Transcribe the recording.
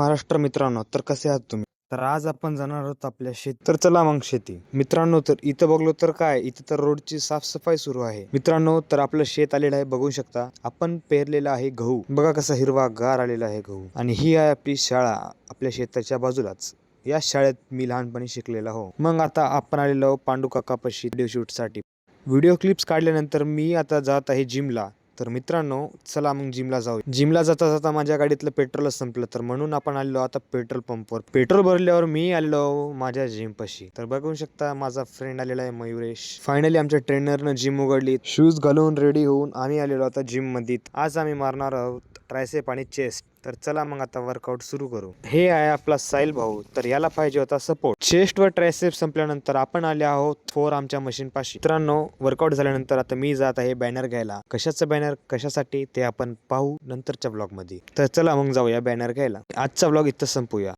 महाराष्ट्र मित्रांनो, तर कसे आहात तुम्ही? तर आज आपण जाणार आहोत आपल्या शेत. तर चला मग शेती मित्रांनो. तर इथं बघलो तर काय, इथं तर रोडची साफसफाई सुरू आहे मित्रांनो. तर आपलं शेत आलेलं आहे, बघू शकता आपण पेरलेला आहे गहू. बघा कसा हिरवा गार आलेला आहे गहू. आणि ही आहे आपली शाळा आपल्या शेताच्या बाजूलाच. या शाळेत मी लहानपणी शिकलेला हो. मग आता आपण आलेलो आहोत पांडू काकापाशी व्हिडिओ शूट साठी. व्हिडिओ क्लिप्स काढल्यानंतर मी आता जात आहे जिमला. तर मित्रांनो चला मग जिमला जाऊ. जिमला जाता जाता माझ्या गाडीतलं पेट्रोलच संपलं, तर म्हणून आपण आलेलो आता पेट्रोल पंपवर. पेट्रोल भरल्यावर मी आलेलो माझ्या जिम पाशी. तर बघू शकता माझा फ्रेंड आलेला आहे मयुरेश. फायनली आमच्या ट्रेनरनं जिम उघडली. शूज घालून रेडी होऊन आम्ही आलेलो आता जिम मध्ये. आज आम्ही मारणार आहोत ट्रायसेप आणि चेस्ट. तर चला मग आता वर्कआउट सुरू करू. हे आहे आपला साहिल भाऊ. तर याला पाहिजे होता सपोर्ट. चेस्ट व ट्रायसेप संपल्यानंतर आपण आले आहोत फोर आमच्या मशीन पाशी. मित्रांनो वर्कआउट झाल्यानंतर आता मी जात आहे बॅनर घ्यायला. कशाचं बॅनर कशासाठी ते आपण पाहू नंतरच्या ब्लॉग मध्ये. तर चला मग जाऊया बॅनर घ्यायला. आजचा ब्लॉग इथं संपूया.